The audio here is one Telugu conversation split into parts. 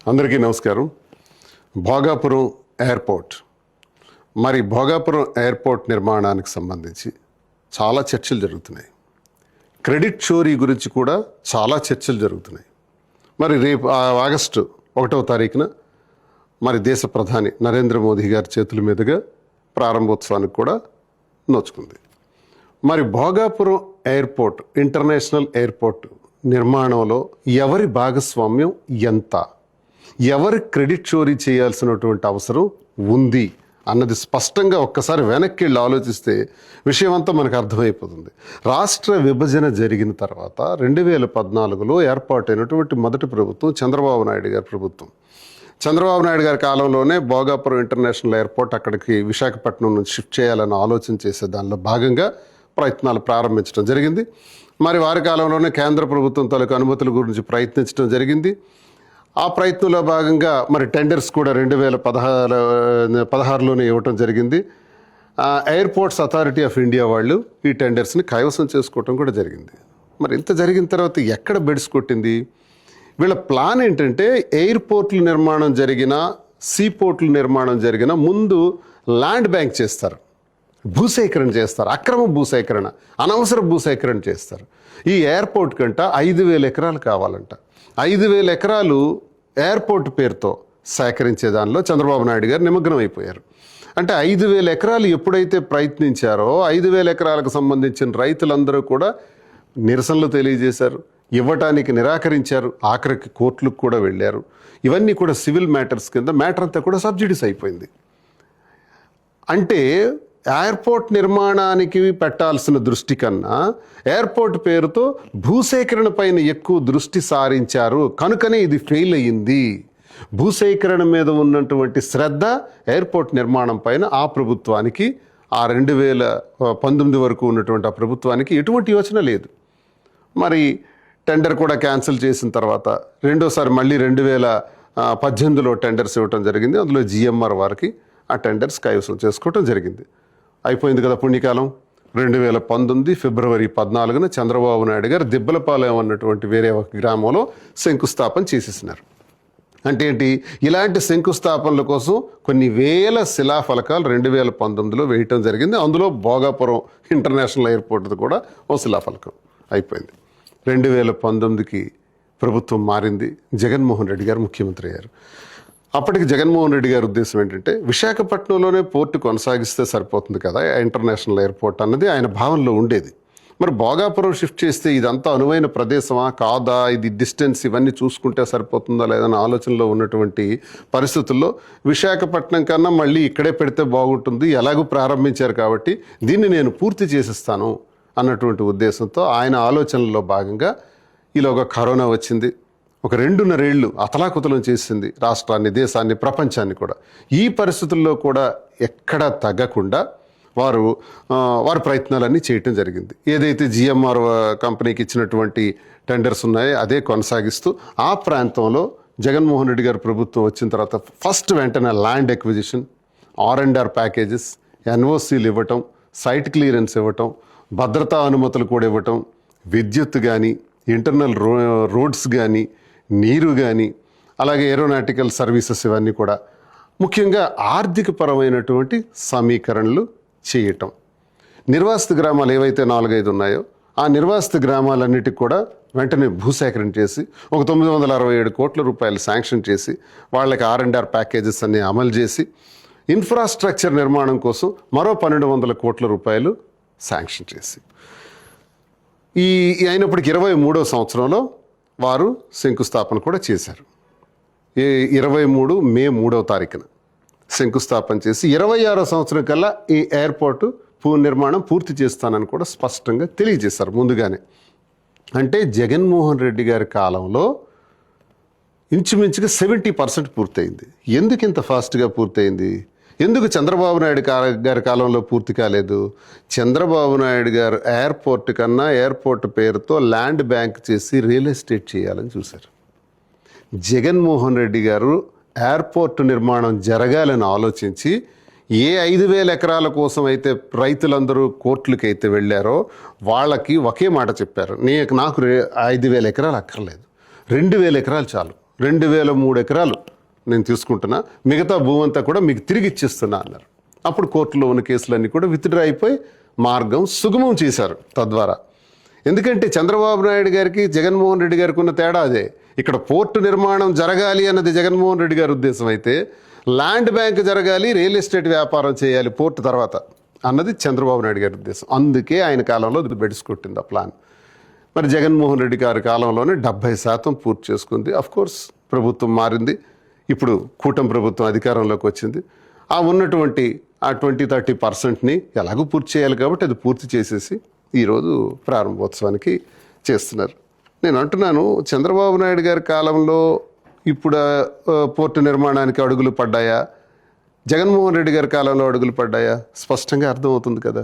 అందరికీ నమస్కారం. భోగాపురం ఎయిర్పోర్ట్ భోగాపురం ఎయిర్పోర్ట్ నిర్మాణానికి సంబంధించి చాలా చర్చలు జరుగుతున్నాయి. క్రెడిట్ చోరీ గురించి కూడా చాలా చర్చలు జరుగుతున్నాయి. రేపు ఆగస్టు 1వ తారీఖున దేశ ప్రధాని నరేంద్ర మోదీ గారి చేతుల మీదుగా ప్రారంభోత్సవానికి కూడా నోచుకుంది. భోగాపురం ఎయిర్పోర్ట్ ఇంటర్నేషనల్ ఎయిర్పోర్ట్ నిర్మాణంలో ఎవరి భాగస్వామ్యం ఎంత, ఎవరి క్రెడిట్ చోరీ చేయాల్సినటువంటి అవసరం ఉంది అన్నది స్పష్టంగా ఒక్కసారి వెనక్కి వెళ్ళి ఆలోచిస్తే విషయం అంతా మనకు అర్థమైపోతుంది. రాష్ట్ర విభజన జరిగిన తర్వాత 2014లో ఏర్పాటైనటువంటి మొదటి ప్రభుత్వం చంద్రబాబు నాయుడు గారి ప్రభుత్వం. చంద్రబాబు నాయుడు గారి కాలంలోనే భోగాపురం ఇంటర్నేషనల్ ఎయిర్పోర్ట్ అక్కడికి విశాఖపట్నం నుంచి షిఫ్ట్ చేయాలని ఆలోచన చేసే దానిలో భాగంగా ప్రయత్నాలు ప్రారంభించడం జరిగింది. వారి కాలంలోనే కేంద్ర ప్రభుత్వం తాలూకు అనుమతుల గురించి ప్రయత్నించడం జరిగింది. ఆ ప్రయత్నంలో భాగంగా టెండర్స్ కూడా 2016లోనే ఇవ్వటం జరిగింది. ఎయిర్పోర్ట్స్ అథారిటీ ఆఫ్ ఇండియా వాళ్ళు ఈ టెండర్స్ని కైవసం చేసుకోవటం కూడా జరిగింది. ఇంత జరిగిన తర్వాత ఎక్కడ బెడ్స్ కొట్టింది? వీళ్ళ ప్లాన్ ఏంటంటే ఎయిర్పోర్ట్ల నిర్మాణం జరిగిన, సీపోర్ట్ల నిర్మాణం జరిగిన ముందు ల్యాండ్ బ్యాంక్ చేస్తారు, భూసేకరణ చేస్తారు, అక్రమ భూసేకరణ, అనవసర భూసేకరణ చేస్తారు. ఈ ఎయిర్పోర్ట్ కంట 5,000 ఎకరాలు కావాలంట. 5,000 ఎకరాలు ఎయిర్పోర్ట్ పేరుతో సేకరించే దానిలో చంద్రబాబు నాయుడు గారు నిమగ్నం అయిపోయారు. అంటే 5,000 ఎకరాలు ఎప్పుడైతే ప్రయత్నించారో 5,000 ఎకరాలకు సంబంధించిన రైతులందరూ కూడా నిరసనలు తెలియజేశారు, ఇవ్వటానికి నిరాకరించారు, ఆఖరికి కోర్టులకు కూడా వెళ్ళారు. ఇవన్నీ కూడా సివిల్ మ్యాటర్స్ కింద మ్యాటర్ అంతా కూడా సబ్సిడీస్ అయిపోయింది. అంటే ఎయిర్పోర్ట్ నిర్మాణానికి పెట్టాల్సిన దృష్టి కన్నా ఎయిర్పోర్ట్ పేరుతో భూసేకరణ పైన ఎక్కువ దృష్టి సారించారు. కనుకనే ఇది ఫెయిల్ అయ్యింది. భూసేకరణ మీద ఉన్నటువంటి శ్రద్ధ ఎయిర్పోర్ట్ నిర్మాణం పైన ఆ ప్రభుత్వానికి, ఆ 2019 వరకు ఉన్నటువంటి ఆ ప్రభుత్వానికి ఎటువంటి యోచన లేదు. టెండర్ కూడా క్యాన్సిల్ చేసిన తర్వాత రెండోసారి మళ్ళీ 2018లో టెండర్స్ ఇవ్వటం జరిగింది. అందులో జిఎంఆర్ వారికి ఆ టెండర్స్ కైవసం చేసుకోవటం జరిగింది. అయిపోయింది కదా పుణ్యకాలం. 2019 ఫిబ్రవరి 14న చంద్రబాబు నాయుడు గారు దిబ్బలపాలెం అన్నటువంటి వేరే ఒక గ్రామంలో శంకుస్థాపన చేసేసినారు. అంటే ఏంటి? ఇలాంటి శంకుస్థాపనల కోసం కొన్ని వేల శిలాఫలకాలు 2019లో వేయటం జరిగింది. అందులో భోగాపురం ఇంటర్నేషనల్ ఎయిర్పోర్ట్ కూడా ఓ శిలాఫలకం అయిపోయింది. 2019కి ప్రభుత్వం మారింది. జగన్మోహన్ రెడ్డి గారు ముఖ్యమంత్రి అయ్యారు. అప్పటికి జగన్మోహన్ రెడ్డి గారి ఉద్దేశం ఏంటంటే విశాఖపట్నంలోనే పోర్టు కొనసాగిస్తే సరిపోతుంది కదా ఇంటర్నేషనల్ ఎయిర్పోర్ట్ అన్నది ఆయన భావనలో ఉండేది. భోగాపురం షిఫ్ట్ చేస్తే ఇదంతా అనువైన ప్రదేశమా కాదా, ఇది డిస్టెన్స్ ఇవన్నీ చూసుకుంటే సరిపోతుందా లేదన్న ఆలోచనలో ఉన్నటువంటి పరిస్థితుల్లో విశాఖపట్నం కన్నా మళ్ళీ ఇక్కడే పెడితే బాగుంటుంది, ఎలాగూ ప్రారంభించారు కాబట్టి దీన్ని నేను పూర్తి చేసిస్తాను అన్నటువంటి ఉద్దేశంతో ఆయన ఆలోచనలో భాగంగా ఈలోగా కరోనా వచ్చింది. ఒక 2.5 ఏళ్ళు అతలాకుతలం చేసింది రాష్ట్రాన్ని, దేశాన్ని, ప్రపంచాన్ని కూడా. ఈ పరిస్థితుల్లో కూడా ఎక్కడా తగ్గకుండా వారి ప్రయత్నాలన్నీ చేయటం జరిగింది. ఏదైతే జిఎంఆర్ కంపెనీకి ఇచ్చినటువంటి టెండర్స్ ఉన్నాయో అదే కొనసాగిస్తూ ఆ ప్రాంతంలో జగన్మోహన్ రెడ్డి గారి ప్రభుత్వం వచ్చిన తర్వాత ఫస్ట్ వెంటనే ల్యాండ్ ఎక్విజిషన్, R&R ప్యాకేజెస్, ఎన్ఓసీలు ఇవ్వటం, సైట్ క్లియరెన్స్ ఇవ్వటం, భద్రతా అనుమతులు కూడా ఇవ్వటం, విద్యుత్ కానీ, ఇంటర్నల్ రోడ్స్ కానీ, నీరు కానీ, అలాగే ఏరోనాటికల్ సర్వీసెస్ ఇవన్నీ కూడా ముఖ్యంగా ఆర్థిక పరమైనటువంటి సమీకరణలు చేయటం. నిర్వాసిత గ్రామాలు ఏవైతే 4-5 ఉన్నాయో ఆ నిర్వాసిత గ్రామాలన్నిటికి కూడా వెంటనే భూసేకరణ చేసి ఒక 967 కోట్ల రూపాయలు శాంక్షన్ చేసి వాళ్ళకి R&R ప్యాకేజెస్ అన్ని అమలు చేసి ఇన్ఫ్రాస్ట్రక్చర్ నిర్మాణం కోసం మరో 1,200 కోట్ల రూపాయలు శాంక్షన్ చేసి అయినప్పటికీ 23వ సంవత్సరంలో వారు శంకుస్థాపన కూడా చేశారు. 23 మే 3వ తారీఖున శంకుస్థాపన చేసి 26వ సంవత్సరం కల్లా ఈ ఎయిర్పోర్టు నిర్మాణం పూర్తి చేస్తానని కూడా స్పష్టంగా తెలియజేశారు ముందుగానే. అంటే జగన్మోహన్ రెడ్డి గారి కాలంలో ఇంచుమించుగా 70% పూర్తయింది. ఎందుకు ఇంత ఫాస్ట్గా పూర్తయింది? ఎందుకు చంద్రబాబు నాయుడు గారి కాలంలో పూర్తి కాలేదు? చంద్రబాబు నాయుడు గారు ఎయిర్పోర్ట్ కన్నా ఎయిర్పోర్ట్ పేరుతో ల్యాండ్ బ్యాంక్ చేసి రియల్ ఎస్టేట్ చేయాలని చూశారు. జగన్మోహన్ రెడ్డి గారు ఎయిర్పోర్ట్ నిర్మాణం జరగాలని ఆలోచించి ఏ 5,000 ఎకరాల కోసం అయితే రైతులందరూ కోర్టులకి అయితే వెళ్ళారో వాళ్ళకి ఒకే మాట చెప్పారు, నాకు 5,000 ఎకరాలు అక్కర్లేదు, 2,000 ఎకరాలు చాలు. 2003 ఎకరాలు నేను తీసుకుంటున్నా, మిగతా భూమి అంతా కూడా మీకు తిరిగి ఇచ్చిస్తున్నా అన్నారు. అప్పుడు కోర్టులో ఉన్న కేసులన్నీ కూడా విత్డ్రా అయిపోయి మార్గం సుగమం చేశారు తద్వారా. ఎందుకంటే చంద్రబాబు నాయుడు గారికి జగన్మోహన్ రెడ్డి గారికి ఉన్న తేడా అదే. ఇక్కడ పోర్టు నిర్మాణం జరగాలి అన్నది జగన్మోహన్ రెడ్డి గారి ఉద్దేశం అయితే, ల్యాండ్ బ్యాంక్ జరగాలి, రియల్ ఎస్టేట్ వ్యాపారం చేయాలి పోర్టు తర్వాత అన్నది చంద్రబాబు నాయుడు గారి ఉద్దేశం. అందుకే ఆయన కాలంలో బెడిసి కొట్టింది ఆ ప్లాన్. మరి జగన్మోహన్ రెడ్డి గారి కాలంలోనే 70% పూర్తి చేసుకుంది. కోర్స్ ప్రభుత్వం మారింది, ఇప్పుడు కూటమి ప్రభుత్వం అధికారంలోకి వచ్చింది. ఆ ఉన్నటువంటి ఆ 20-30%ని ఎలాగో పూర్తి చేయాలి కాబట్టి అది పూర్తి చేసేసి ఈరోజు ప్రారంభోత్సవానికి చేస్తున్నారు. నేను అంటున్నాను, చంద్రబాబు నాయుడు గారి కాలంలో ఇప్పుడు పోర్టు నిర్మాణానికి అడుగులు పడ్డాయా, జగన్మోహన్ రెడ్డి గారి కాలంలో అడుగులు పడ్డాయా? స్పష్టంగా అర్థమవుతుంది కదా.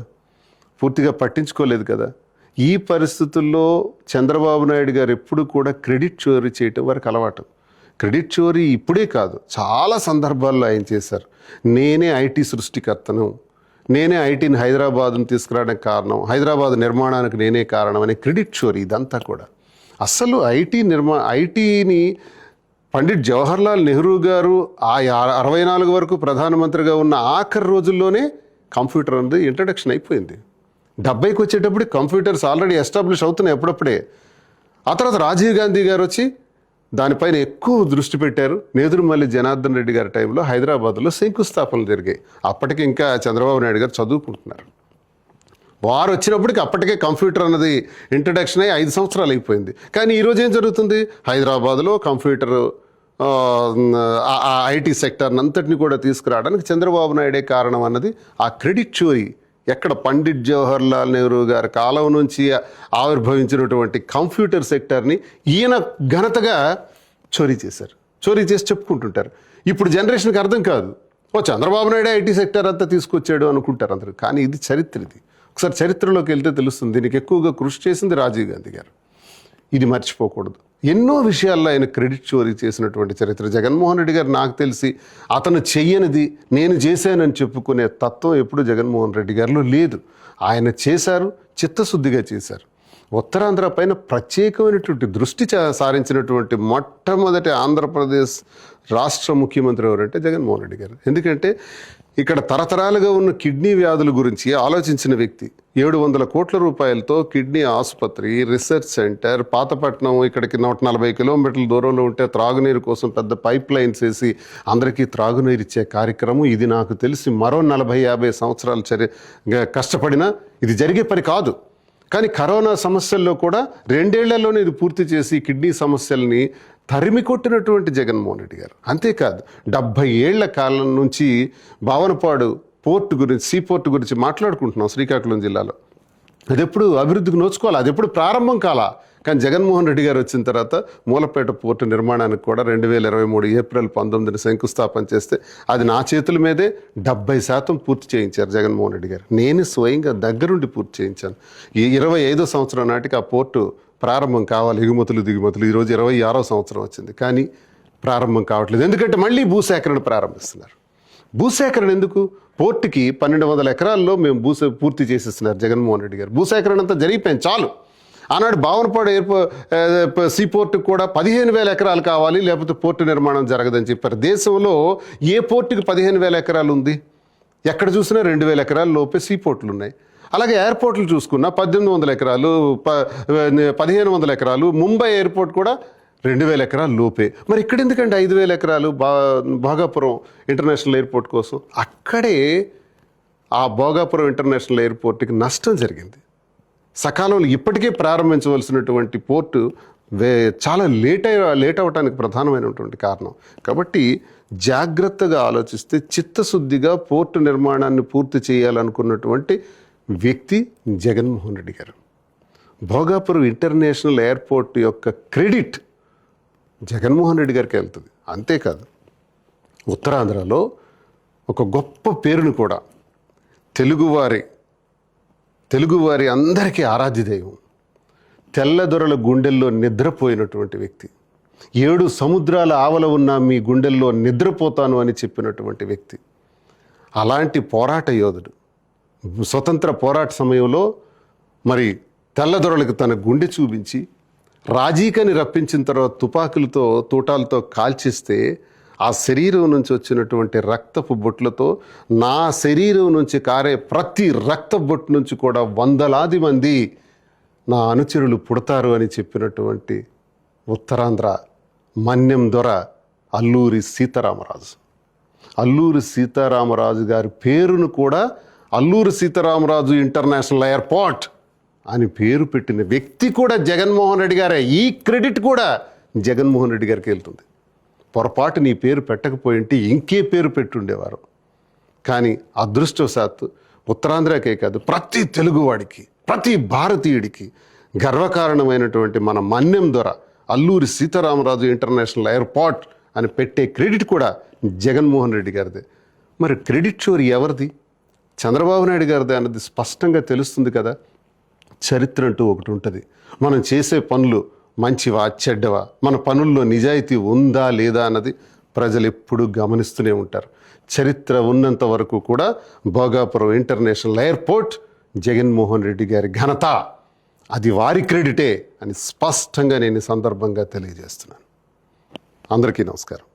పూర్తిగా పట్టించుకోలేదు కదా. ఈ పరిస్థితుల్లో చంద్రబాబు నాయుడు గారు ఎప్పుడు కూడా క్రెడిట్ చోరీ చేయటం వారికి అలవాటు. క్రెడిట్ చోరీ ఇప్పుడే కాదు, చాలా సందర్భాల్లో ఆయన చేశారు. నేనే ఐటీ సృష్టికర్తను, నేనే ఐటీని హైదరాబాద్ను తీసుకురావడానికి కారణం, హైదరాబాద్ నిర్మాణానికి నేనే కారణం అనే క్రెడిట్ చోరీ ఇదంతా కూడా. అసలు ఐటీని పండిట్ జవహర్లాల్ నెహ్రూ గారు ఆ 64 వరకు ప్రధానమంత్రిగా ఉన్న ఆఖరి రోజుల్లోనే కంప్యూటర్ అనేది ఇంట్రడక్షన్ అయిపోయింది. 70కి వచ్చేటప్పుడు కంప్యూటర్స్ ఆల్రెడీ ఎస్టాబ్లిష్ అవుతున్నాయి అప్పుడప్పుడే. ఆ తర్వాత రాజీవ్ గాంధీ గారు వచ్చి దానిపైన ఎక్కువ దృష్టి పెట్టారు. నేదురుమల్లి జనార్దన్ రెడ్డి గారి టైంలో హైదరాబాద్లో శంకుస్థాపనలు జరిగాయి. అప్పటికి ఇంకా చంద్రబాబు నాయుడు గారు చదువుకుంటున్నారు. వారు వచ్చినప్పటికి అప్పటికే కంప్యూటర్ అన్నది ఇంట్రడక్షన్ అయ్యి 5 సంవత్సరాలు అయిపోయింది. కానీ ఈరోజు ఏం జరుగుతుంది? హైదరాబాద్లో కంప్యూటర్ ఐటీ సెక్టర్ని అంతటిని కూడా తీసుకురావడానికి చంద్రబాబు నాయుడే కారణం అన్నది ఆ క్రెడిట్ చోరీ. ఎక్కడ పండిట్ జవహర్లాల్ నెహ్రూ గారి కాలం నుంచి ఆవిర్భవించినటువంటి కంప్యూటర్ సెక్టర్ని ఈయన ఘనతగా చోరీ చేశారు. చోరీ చేసి చెప్పుకుంటుంటారు. ఇప్పుడు జనరేషన్కి అర్థం కాదు, చంద్రబాబు నాయుడే ఐటీ సెక్టర్ అంతా తీసుకొచ్చాడు అనుకుంటారు అందరూ. కానీ ఇది చరిత్ర. ఇది ఒకసారి చరిత్రలోకి వెళ్తే తెలుస్తుంది. దీనికి ఎక్కువగా కృషి చేసింది రాజీవ్ గాంధీ గారు. ఇది మర్చిపోకూడదు. ఎన్నో విషయాల్లో ఆయన క్రెడిట్ చోరీ చేసినటువంటి చరిత్ర. జగన్మోహన్ రెడ్డి గారు నాకు తెలిసి అతను చెయ్యనిది నేను చేశానని చెప్పుకునే తత్వం ఎప్పుడు జగన్మోహన్ రెడ్డి గారిలో లేదు. ఆయన చేశారు, చిత్తశుద్ధిగా చేశారు. ఉత్తరాంధ్ర పైన ప్రత్యేకమైనటువంటి దృష్టి సారించినటువంటి మొట్టమొదటి ఆంధ్రప్రదేశ్ రాష్ట్ర ముఖ్యమంత్రి ఎవరంటే జగన్మోహన్ రెడ్డి గారు. ఎందుకంటే ఇక్కడ తరతరాలుగా ఉన్న కిడ్నీ వ్యాధుల గురించి ఆలోచించిన వ్యక్తి. 700 కోట్ల రూపాయలతో కిడ్నీ ఆసుపత్రి, రీసెర్చ్ సెంటర్, పాతపట్నం ఇక్కడికి 140 కిలోమీటర్ల దూరంలో ఉంటే త్రాగునీరు కోసం పెద్ద పైప్ లైన్స్ వేసి అందరికీ త్రాగునీరు ఇచ్చే కార్యక్రమం. ఇది నాకు తెలిసి మరో 40-50 సంవత్సరాలు కష్టపడినా ఇది జరిగే పని కాదు. కానీ కరోనా సమస్యల్లో కూడా 2 ఏళ్లలోనే ఇది పూర్తి చేసి కిడ్నీ సమస్యల్ని తరిమి కొట్టినటువంటి జగన్మోహన్ రెడ్డి గారు. అంతేకాదు 70 ఏళ్ల కాలం నుంచి భావనపాడు పోర్టు గురించి, సీ పోర్టు గురించి మాట్లాడుకుంటున్నాం శ్రీకాకుళం జిల్లాలో. అది ఎప్పుడు అభివృద్ధికి నోచుకోవాలి, అది ఎప్పుడు ప్రారంభం కాలా. కానీ జగన్మోహన్ రెడ్డి గారు వచ్చిన తర్వాత మూలపేట పోర్టు నిర్మాణానికి కూడా 2023 ఏప్రిల్ 19న శంకుస్థాపన చేస్తే అది నా చేతుల మీదే 70% పూర్తి చేయించారు జగన్మోహన్ రెడ్డి గారు. నేను స్వయంగా దగ్గరుండి పూర్తి చేయించాను. ఈ 25వ సంవత్సరం నాటికి ఆ పోర్టు ప్రారంభం కావాలి, ఎగుమతులు దిగుమతులు. ఈరోజు 26వ సంవత్సరం వచ్చింది, కానీ ప్రారంభం కావట్లేదు. ఎందుకంటే మళ్ళీ భూసేకరణ ప్రారంభిస్తున్నారు. భూసేకరణ ఎందుకు? పోర్టుకి 1200 ఎకరాల్లో మేము పూర్తి చేసేస్తున్నారు జగన్మోహన్ రెడ్డి గారు. భూసేకరణ అంతా జరిగిపోయింది, చాలు. ఆనాడు భావనపాడు సీ పోర్టుకు కూడా 15,000 ఎకరాలు కావాలి, లేకపోతే పోర్టు నిర్మాణం జరగదని చెప్పారు. దేశంలో ఏ పోర్టుకి 15,000 ఎకరాలు ఉంది? ఎక్కడ చూసినా 2,000 ఎకరాల లోపే సీ పోర్టులు ఉన్నాయి. అలాగే ఎయిర్పోర్ట్లు చూసుకున్నా 1800 ఎకరాలు, 1500 ఎకరాలు. ముంబై ఎయిర్పోర్ట్ కూడా 2000 ఎకరాల లోపే. మరి ఇక్కడ ఎందుకంటే 5000 ఎకరాలు భోగాపురం ఇంటర్నేషనల్ ఎయిర్పోర్ట్ కోసం? అక్కడే ఆ భోగాపురం ఇంటర్నేషనల్ ఎయిర్పోర్ట్కి నష్టం జరిగింది. సకాలంలో ఇప్పటికే ప్రారంభించవలసినటువంటి పోర్టు చాలా లేట్ అవ్వడానికి ప్రధానమైనటువంటి కారణం. కాబట్టి జాగ్రత్తగా ఆలోచిస్తే చిత్తశుద్ధిగా పోర్టు నిర్మాణాన్ని పూర్తి చేయాలనుకున్నటువంటి వ్యక్తి జగన్మోహన్ రెడ్డి గారు. భోగాపురం ఇంటర్నేషనల్ ఎయిర్పోర్ట్ యొక్క క్రెడిట్ జగన్మోహన్ రెడ్డి గారికి వెళ్తుంది. అంతేకాదు ఉత్తరాంధ్రలో ఒక గొప్ప పేరును కూడా తెలుగువారి అందరికీ ఆరాధ్య దైవం, తెల్లదొరల గుండెల్లో నిద్రపోయినటువంటి వ్యక్తి, 7 సముద్రాల ఆవల ఉన్న మీ గుండెల్లో నిద్రపోతాను అని చెప్పినటువంటి వ్యక్తి, అలాంటి పోరాట యోధుడు. స్వతంత్ర పోరాట సమయంలో మరి తెల్లదొరలకు తన గుండె చూపించి రాజీకని రప్పించిన తర్వాత తుపాకులతో తూటాలతో కాల్చిస్తే ఆ శరీరం నుంచి వచ్చినటువంటి రక్తపు బొట్లతో నా శరీరం నుంచి కారే ప్రతి రక్త బొట్టు నుంచి కూడా వందలాది మంది నా అనుచరులు పుడతారు అని చెప్పినటువంటి ఉత్తరాంధ్ర మన్యం దొర అల్లూరి సీతారామరాజు. అల్లూరి సీతారామరాజు గారి పేరును కూడా అల్లూరి సీతారామరాజు ఇంటర్నేషనల్ ఎయిర్పోర్ట్ అని పేరు పెట్టిన వ్యక్తి కూడా జగన్మోహన్ రెడ్డి గారే. ఈ క్రెడిట్ కూడా జగన్మోహన్ రెడ్డి గారికి వెళ్తుంది. పొరపాటు నీ పేరు పెట్టకపోయింటే ఇంకే పేరు పెట్టుండేవారు. కానీ అదృష్టవశాత్తు ఉత్తరాంధ్రకే కాదు, ప్రతి తెలుగువాడికి, ప్రతి భారతీయుడికి గర్వకారణమైనటువంటి మన మన్యం దొర అల్లూరి సీతారామరాజు ఇంటర్నేషనల్ ఎయిర్పోర్ట్ అని పెట్టే క్రెడిట్ కూడా జగన్మోహన్ రెడ్డి గారిదే. మరి క్రెడిట్ చోరీ ఎవరిది? చంద్రబాబు నాయుడు గారిదే అన్నది స్పష్టంగా తెలుస్తుంది కదా. చరిత్ర అంటూ ఒకటి ఉంటుంది. మనం చేసే పనులు మంచివా చెడ్డవా, మన పనుల్లో నిజాయితీ ఉందా లేదా అన్నది ప్రజలు ఎప్పుడూ గమనిస్తూనే ఉంటారు. చరిత్ర ఉన్నంత వరకు కూడా భోగాపురం ఇంటర్నేషనల్ ఎయిర్పోర్ట్ జగన్మోహన్ రెడ్డి గారి ఘనత, అది వారి క్రెడిటే అని స్పష్టంగా నేను ఈ సందర్భంగా తెలియజేస్తున్నాను. అందరికీ నమస్కారం.